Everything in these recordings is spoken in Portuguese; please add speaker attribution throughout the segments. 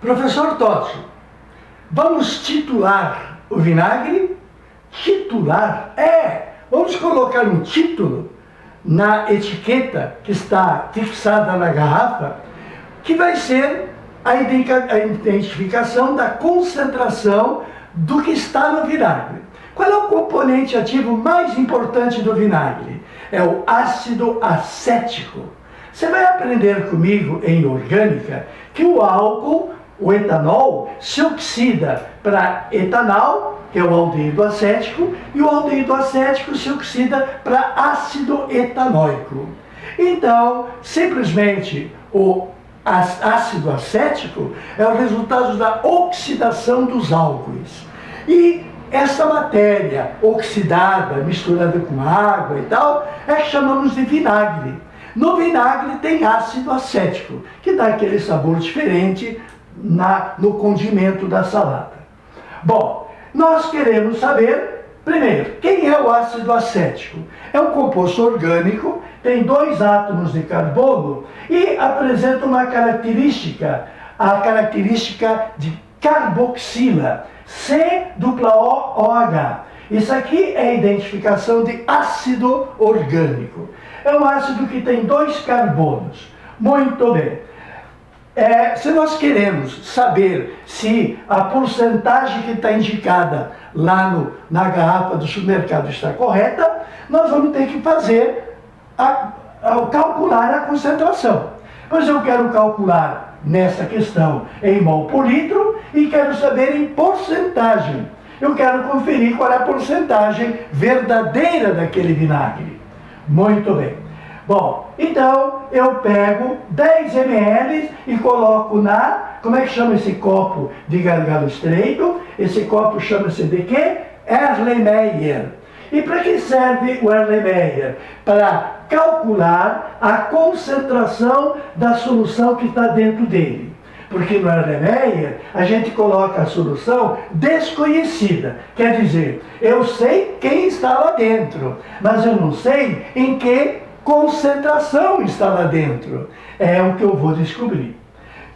Speaker 1: Professor Tóssio, vamos titular o vinagre? Titular? Vamos colocar um título na etiqueta que está fixada na garrafa, que vai ser a identificação da concentração do que está no vinagre. Qual é o componente ativo mais importante do vinagre? É o ácido acético. Você vai aprender comigo em orgânica que o álcool, o etanol, se oxida para etanol, que é o aldeído acético, e o aldeído acético se oxida para ácido etanóico. Então, simplesmente, o ácido acético é o resultado da oxidação dos álcoois. E essa matéria oxidada, misturada com água e tal, é que chamamos de vinagre. No vinagre tem ácido acético, que dá aquele sabor diferente no condimento da salada. Bom, nós queremos saber, primeiro, quem é o ácido acético? É um composto orgânico, tem 2 átomos de carbono e apresenta uma característica, a característica de carboxila, COOH. Isso aqui é a identificação de ácido orgânico. É um ácido que tem 2 carbonos. Muito bem. Se nós queremos saber se a porcentagem que está indicada lá na garrafa do supermercado está correta, nós vamos ter que fazer calcular a concentração. Pois eu quero calcular nessa questão em mol por litro e quero saber em porcentagem. Eu quero conferir qual é a porcentagem verdadeira daquele vinagre. Muito bem. Bom, então eu pego 10 ml e coloco como é que chama esse copo de gargalo estreito? Esse copo chama-se de quê? Erlenmeyer. E para que serve o Erlenmeyer? Para calcular a concentração da solução que está dentro dele. Porque no Erlenmeyer a gente coloca a solução desconhecida. Quer dizer, eu sei quem está lá dentro, mas eu não sei em que concentração está lá dentro. É o que eu vou descobrir.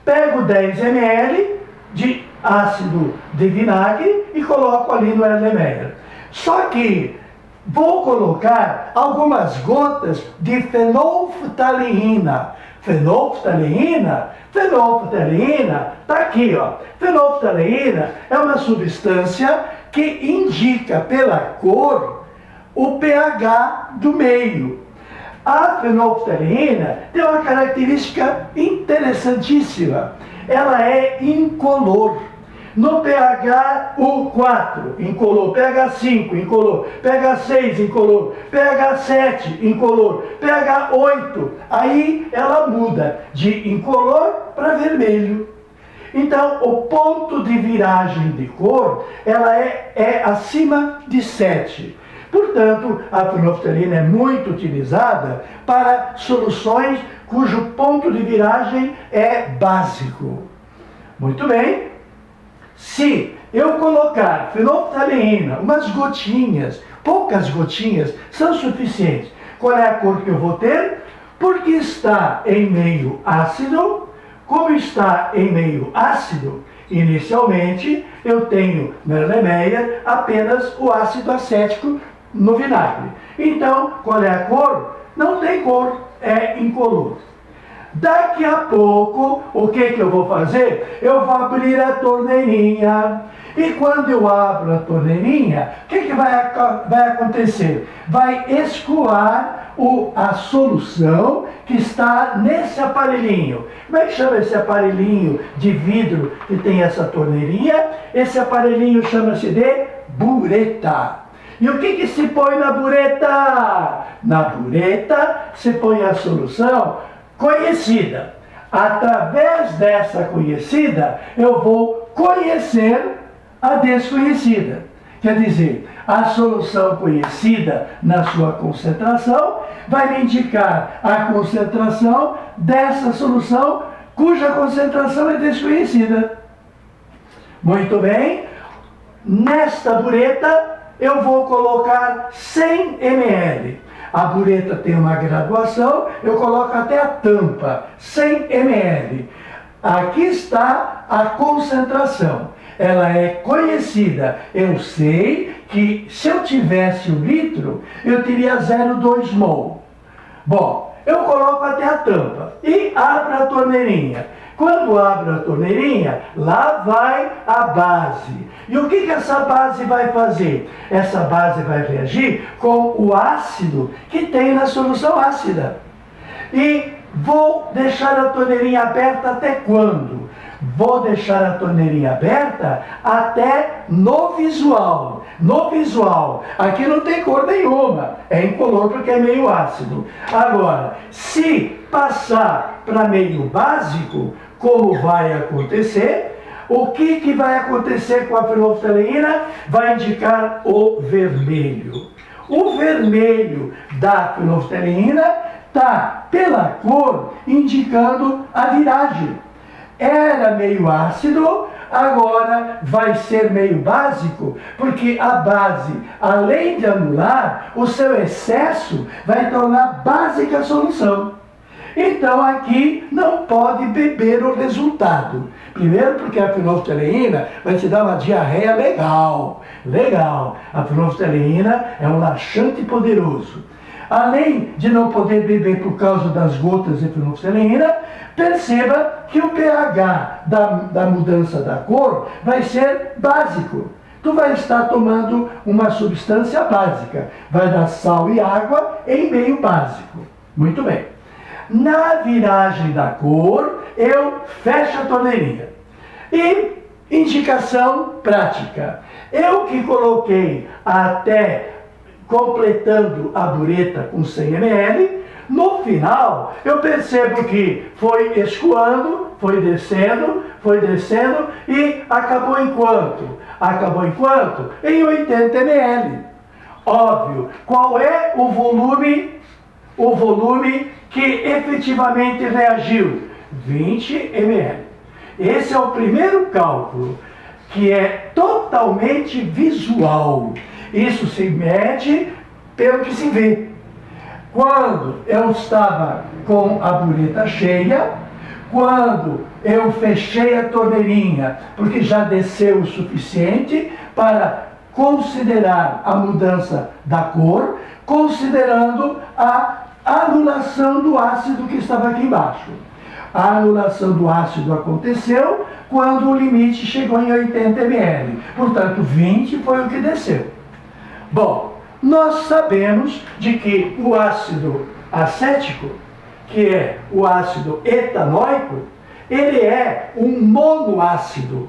Speaker 1: Pego 10 ml de ácido de vinagre e coloco ali no Erlenmeyer. Só que vou colocar algumas gotas de fenolftaleína. Fenolftaleína está aqui, ó. Fenolftaleína é uma substância que indica pela cor o pH do meio. A fenolftaleína tem uma característica interessantíssima. Ela é incolor. No pH 4, incolor. pH 5, incolor. pH 6, incolor. pH 7, incolor. pH 8, aí ela muda de incolor para vermelho. Então, o ponto de viragem de cor, ela é acima de 7. Portanto, a fenolftaleína é muito utilizada para soluções cujo ponto de viragem é básico. Muito bem. Se eu colocar fenolftaleína, umas gotinhas, poucas gotinhas, são suficientes. Qual é a cor que eu vou ter? Porque está em meio ácido. Como está em meio ácido, inicialmente eu tenho no Erlenmeyer apenas o ácido acético no vinagre. Então, qual é a cor? Não tem cor, é incolor. Daqui a pouco, o que eu vou fazer? Eu vou abrir a torneirinha. E quando eu abro a torneirinha, o que vai acontecer? Vai escoar a solução que está nesse aparelhinho. Como é que chama esse aparelhinho de vidro que tem essa torneirinha? Esse aparelhinho chama-se de bureta. E o que se põe na bureta? Na bureta se põe a solução conhecida. Através dessa conhecida, eu vou conhecer a desconhecida. Quer dizer, a solução conhecida na sua concentração vai me indicar a concentração dessa solução cuja concentração é desconhecida. Muito bem. Nesta bureta, eu vou colocar 100 ml. A bureta tem uma graduação, eu coloco até a tampa, 100 ml. aqui está a concentração. Ela é conhecida. Eu sei que se eu tivesse 1 litro, eu teria 0,2 mol. Bom, eu coloco até a tampa e abro a torneirinha. Quando abro a torneirinha, lá vai a base. E o que essa base vai fazer? Essa base vai reagir com o ácido que tem na solução ácida. E vou deixar a torneirinha aberta até quando? Vou deixar a torneirinha aberta até no visual. No visual, aqui não tem cor nenhuma, é incolor porque é meio ácido. Agora, se passar para meio básico, como vai acontecer? O que vai acontecer com a fenolftaleína? Vai indicar o vermelho. O vermelho da fenolftaleína está, pela cor, indicando a viragem. Era meio ácido, agora vai ser meio básico, porque a base, além de anular, o seu excesso vai tornar básica a solução. Então aqui não pode beber o resultado. Primeiro porque a fenolftaleína vai te dar uma diarreia legal. Legal. A fenolftaleína é um laxante poderoso. Além de não poder beber por causa das gotas de fenolftaleína, perceba que o pH da mudança da cor vai ser básico. Tu vai estar tomando uma substância básica. Vai dar sal e água em meio básico. Muito bem. Na viragem da cor, eu fecho a torneirinha. E indicação prática. Eu que coloquei até completando a bureta com 100 ml, no final eu percebo que foi escoando, foi descendo e acabou em quanto? Acabou em quanto? Em 80 ml. Óbvio, qual é o volume que efetivamente reagiu? 20 ml. Esse é o primeiro cálculo, que é totalmente visual. Isso se mede pelo que se vê. Quando eu estava com a bureta cheia, quando eu fechei a torneirinha, porque já desceu o suficiente para considerar a mudança da cor, considerando a anulação do ácido que estava aqui embaixo. A anulação do ácido aconteceu quando o limite chegou em 80 ml. Portanto, 20 foi o que desceu. Bom, nós sabemos de que o ácido acético, que é o ácido etanóico, ele é um monoácido.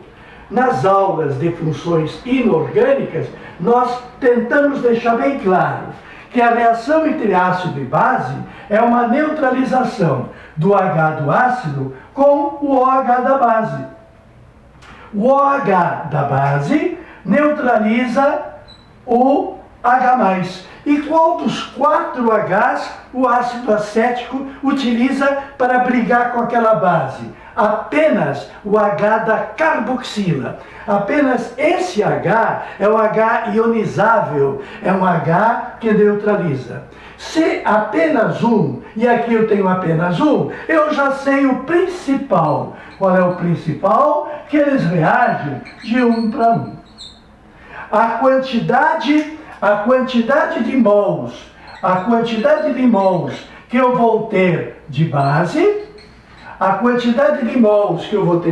Speaker 1: Nas aulas de funções inorgânicas, nós tentamos deixar bem claro que a reação entre ácido e base é uma neutralização do H do ácido com o OH da base. O OH da base neutraliza o H+. E qual dos 4 Hs o ácido acético utiliza para brigar com aquela base? Apenas o H da carboxila. Apenas esse H é o H ionizável, é um H que neutraliza. Se apenas um, e aqui eu tenho apenas um, eu já sei o principal. Qual é o principal? Que eles reagem de 1 para 1. A quantidade de mols que eu vou ter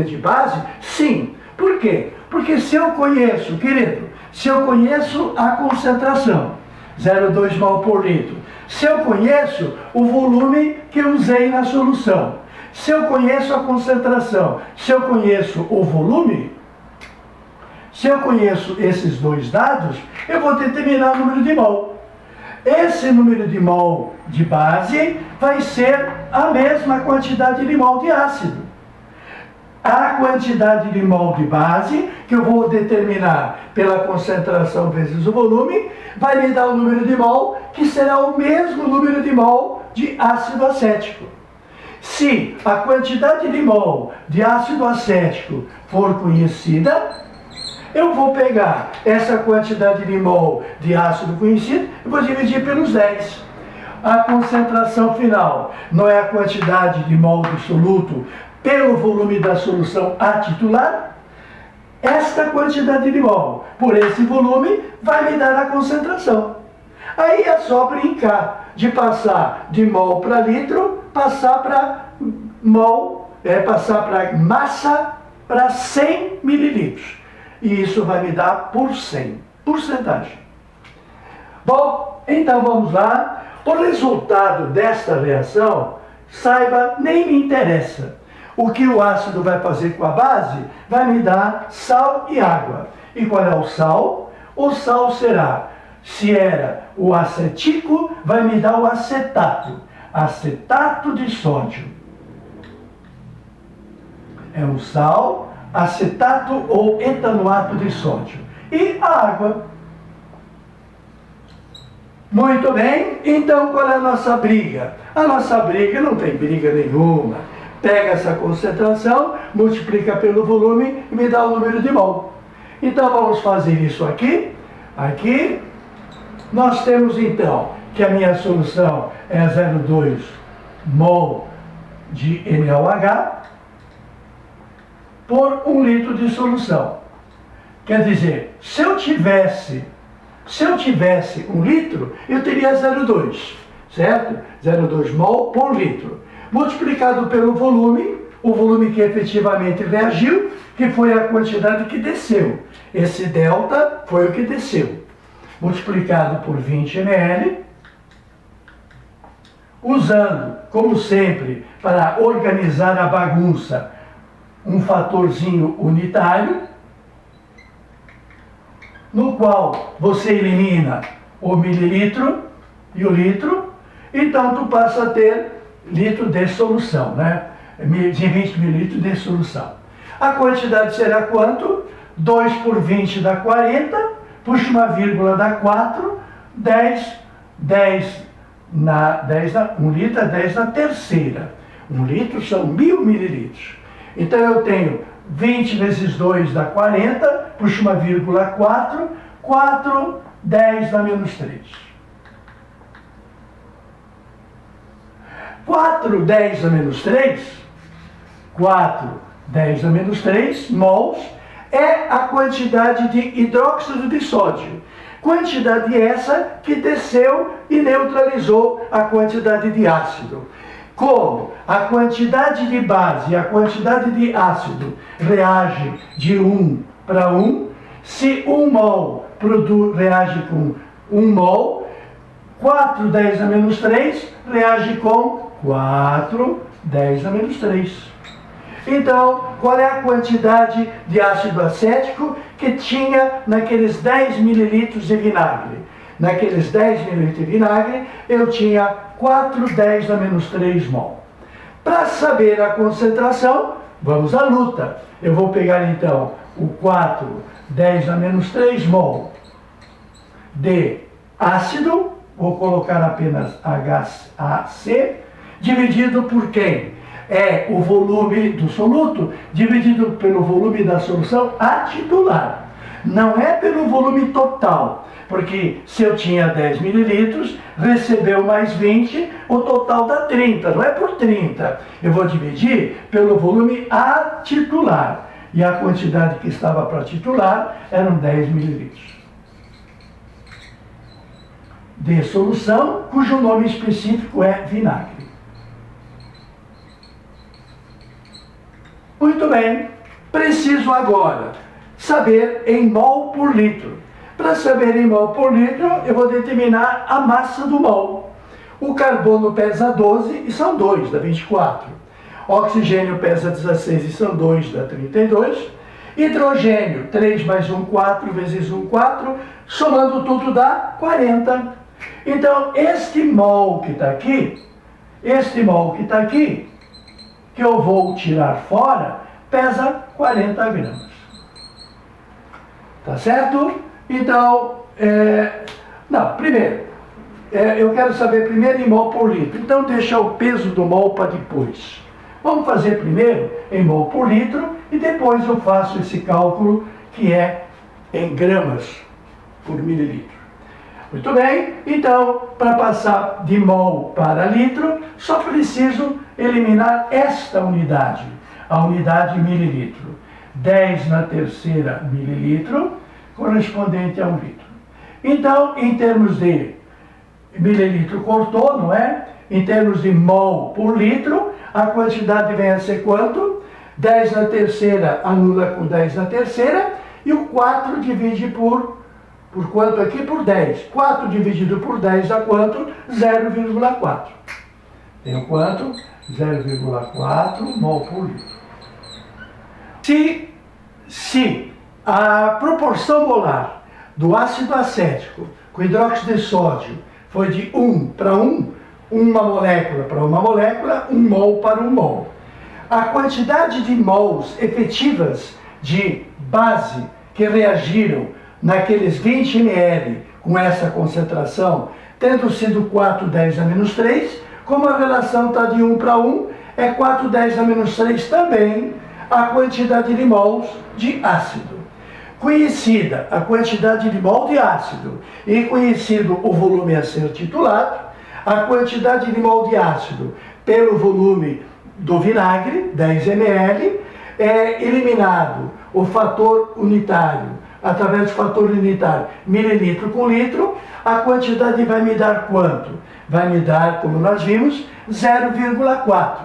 Speaker 1: de base, sim. Por quê? Porque se eu conheço, querido, se eu conheço a concentração, 0,2 mol por litro, se eu conheço o volume que eu usei na solução, se eu conheço a concentração, se eu conheço o volume, se eu conheço esses dois dados, eu vou determinar o número de mol. Esse número de mol de base vai ser a mesma quantidade de mol de ácido. A quantidade de mol de base, que eu vou determinar pela concentração vezes o volume, vai me dar o número de mol, que será o mesmo número de mol de ácido acético. Se a quantidade de mol de ácido acético for conhecida, eu vou pegar essa quantidade de mol de ácido conhecido e vou dividir pelos 10. a concentração final não é a quantidade de mol do soluto pelo volume da solução a titular? Esta quantidade de mol por esse volume vai me dar a concentração. Aí é só brincar de passar de mol para litro, passar para mol, passar para massa para 100 mililitros. E isso vai me dar por 100, porcentagem. Bom, então vamos lá. O resultado desta reação, saiba, nem me interessa. O que o ácido vai fazer com a base vai me dar sal e água. E qual é o sal? O sal será, se era o acetico, vai me dar o acetato. Acetato de sódio. É um sal, acetato ou etanoato de sódio. E a água. Muito bem, então qual é a nossa briga? A nossa briga não tem briga nenhuma. Pega essa concentração, multiplica pelo volume e me dá o número de mol. Então vamos fazer isso aqui. Aqui nós temos então que a minha solução é 0,2 mol de NaOH por 1 litro de solução. Quer dizer, se eu tivesse 1 litro, eu teria 0,2, certo? 0,2 mol por litro. Multiplicado pelo volume, o volume que efetivamente reagiu, que foi a quantidade que desceu. Esse delta foi o que desceu. Multiplicado por 20 ml, usando, como sempre, para organizar a bagunça, um fatorzinho unitário, no qual você elimina o mililitro e o litro, então tu passa a ter litro de solução, né? De 20 mililitros de solução. A quantidade será quanto? 2 por 20 dá 40, puxa uma vírgula dá 4, 10 na 1 litro é 10 na terceira. 1 litro são 1000 mililitros. Então eu tenho 20 vezes 2 dá 40, puxa uma vírgula 4, 4, 10 dá menos 3. 4, 10 a menos 3, 4, 10 a menos 3 mols é a quantidade de hidróxido de sódio. Quantidade essa que desceu e neutralizou a quantidade de ácido. Como a quantidade de base e a quantidade de ácido reage de 1 para 1, se 1 mol reage com 1 mol, 4, 10 a menos 3 reage com 4, 10 a menos 3. Então, qual é a quantidade de ácido acético que tinha naqueles 10 mililitros de vinagre? Naqueles 10 mililitros de vinagre, eu tinha 4, 10 a menos 3 mol. Para saber a concentração, vamos à luta. Eu vou pegar então o 4, 10 a menos 3 mol de ácido, vou colocar apenas HAC, dividido por quem? É o volume do soluto dividido pelo volume da solução a titular. Não é pelo volume total, porque se eu tinha 10 mililitros, recebeu mais 20, o total dá 30, não é por 30. Eu vou dividir pelo volume a titular. E a quantidade que estava para titular eram 10 mililitros de solução, cujo nome específico é vinagre. Muito bem, preciso agora saber em mol por litro. Para saber em mol por litro, eu vou determinar a massa do mol. O carbono pesa 12 e são 2, dá 24. Oxigênio pesa 16 e são 2, dá 32. Hidrogênio, 3 mais 1, 4, vezes 1, 4. Somando tudo dá 40. Então, este mol que está aqui, que eu vou tirar fora, pesa 40 gramas. Tá certo? Então, primeiro, eu quero saber primeiro em mol por litro. Então, deixa o peso do mol para depois. Vamos fazer primeiro em mol por litro e depois eu faço esse cálculo que é em gramas por mililitro. Muito bem, então, para passar de mol para litro, só preciso eliminar esta unidade, a unidade mililitro. 10 na terceira mililitro, correspondente a 1 litro. Então, em termos de mililitro cortou, não é? Em termos de mol por litro, a quantidade vem a ser quanto? 10 na terceira anula com 10 na terceira, e o 4 divide por quanto aqui? Por 10. 4 dividido por 10 dá quanto? 0,4. Tem quanto? 0,4 mol por litro. Se a proporção molar do ácido acético com hidróxido de sódio foi de 1 para 1, uma molécula para uma molécula, 1 mol para 1 mol. A quantidade de mols efetivas de base que reagiram naqueles 20 ml com essa concentração, tendo sido 4,10 a menos 3, como a relação está de 1 para 1, é 4,10 a menos 3 também a quantidade de mols de ácido. Conhecida a quantidade de mol de ácido e conhecido o volume a ser titulado, a quantidade de mol de ácido pelo volume do vinagre, 10 ml, é eliminado o fator unitário, através do fator unitário mililitro com litro, a quantidade vai me dar quanto? Vai me dar, como nós vimos, 0,4,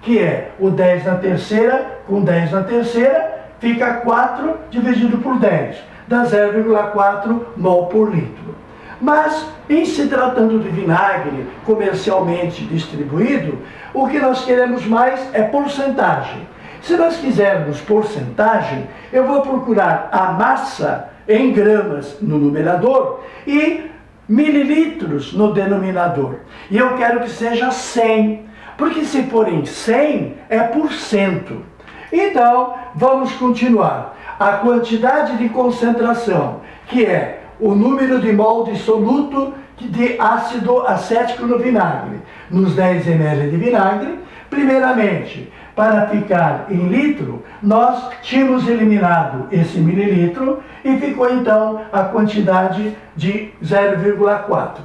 Speaker 1: que é o 10 na terceira com 10 na terceira, fica 4 dividido por 10, dá 0,4 mol por litro. Mas, em se tratando de vinagre comercialmente distribuído, o que nós queremos mais é porcentagem. Se nós quisermos porcentagem, eu vou procurar a massa em gramas no numerador e mililitros no denominador. E eu quero que seja 100, porque se for em 100 é por cento. Então, vamos continuar. A quantidade de concentração, que é o número de mol dissoluto de ácido acético no vinagre, nos 10 ml de vinagre, primeiramente, para ficar em litro, nós tínhamos eliminado esse mililitro e ficou então a quantidade de 0,4.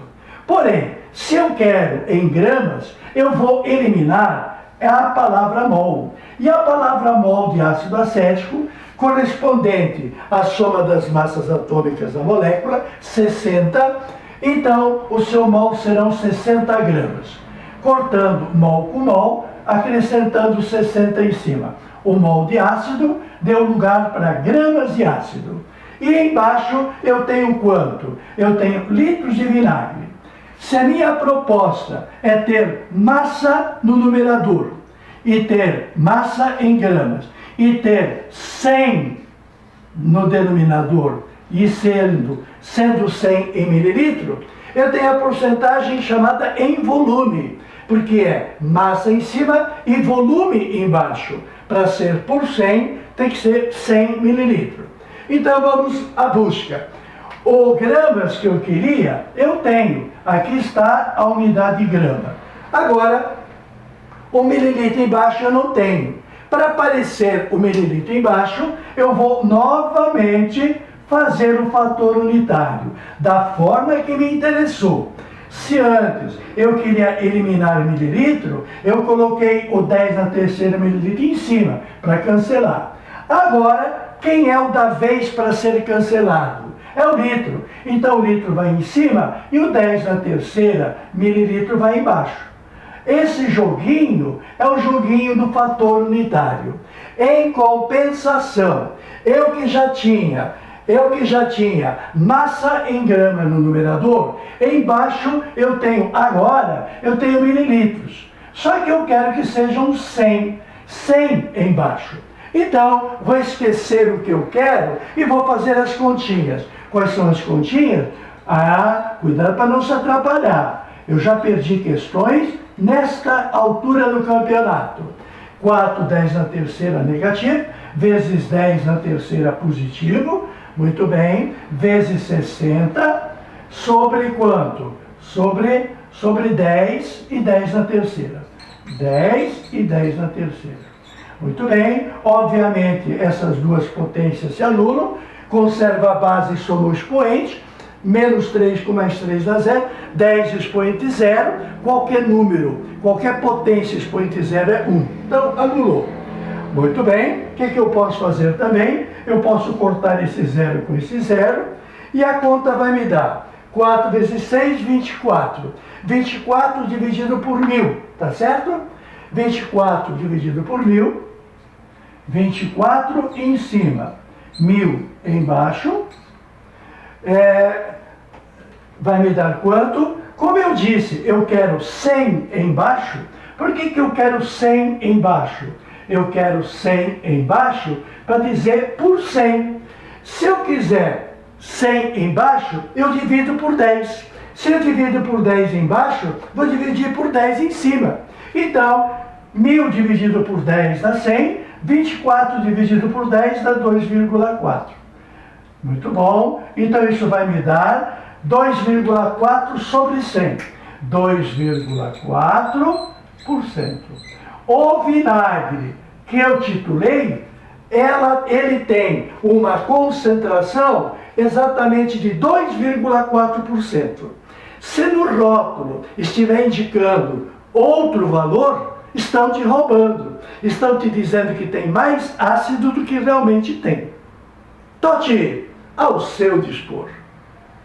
Speaker 1: Porém, se eu quero em gramas, eu vou eliminar a palavra mol. E a palavra mol de ácido acético, correspondente à soma das massas atômicas da molécula, 60, então o seu mol serão 60 gramas. Cortando mol com mol, acrescentando 60 em cima. O mol de ácido deu lugar para gramas de ácido. E embaixo eu tenho quanto? Eu tenho litros de vinagre. Se a minha proposta é ter massa no numerador, e ter massa em gramas, e ter 100 no denominador, e sendo 100 em mililitro, eu tenho a porcentagem chamada em volume, porque é massa em cima e volume embaixo. Para ser por 100, tem que ser 100 mililitros. Então vamos à busca. O gramas que eu queria, eu tenho. Aqui está a unidade de grama. Agora, o mililitro embaixo eu não tenho. Para aparecer o mililitro embaixo, eu vou novamente fazer o fator unitário, da forma que me interessou. Se antes eu queria eliminar o mililitro, eu coloquei o 10 na terceira mililitro em cima, para cancelar. Agora, quem é o da vez para ser cancelado? É o litro. Então o litro vai em cima e o 10 na terceira mililitro vai embaixo. Esse joguinho é o joguinho do fator unitário. Em compensação, eu que já tinha massa em grama no numerador, embaixo eu tenho mililitros. Só que eu quero que sejam 100 embaixo. Então, vou esquecer o que eu quero e vou fazer as continhas. Quais são as continhas? Cuidado para não se atrapalhar. Eu já perdi questões nesta altura do campeonato. 4, 10 na terceira negativo, vezes 10 na terceira positivo, muito bem, vezes 60, sobre quanto? Sobre 10 e 10 na terceira. 10 e 10 na terceira. Muito bem, obviamente essas duas potências se anulam, conserva a base e soma o expoente, menos 3 com mais 3 dá 0, 10 expoente zero, qualquer número, qualquer potência expoente zero é 1. Então, anulou. Muito bem, o que eu posso fazer também? Eu posso cortar esse zero com esse zero, e a conta vai me dar 4 vezes 6, 24. 24 dividido por 1000, tá certo? 24 dividido por 1000, 24 em cima, 1000 embaixo, vai me dar quanto? Como eu disse, eu quero 100 embaixo. Por que eu quero 100 embaixo? Eu quero 100 embaixo para dizer por 100. Se eu quiser 100 embaixo, eu divido por 10. Se eu divido por 10 embaixo, vou dividir por 10 em cima. Então, 1000 dividido por 10 dá 100, 24 dividido por 10 dá 2,4. Muito bom. Então, isso vai me dar 2,4 sobre 100. 2,4%. O vinagre que eu titulei, ele tem uma concentração exatamente de 2,4%. Se no rótulo estiver indicando outro valor, estão te roubando. Estão te dizendo que tem mais ácido do que realmente tem. Totti, ao seu dispor.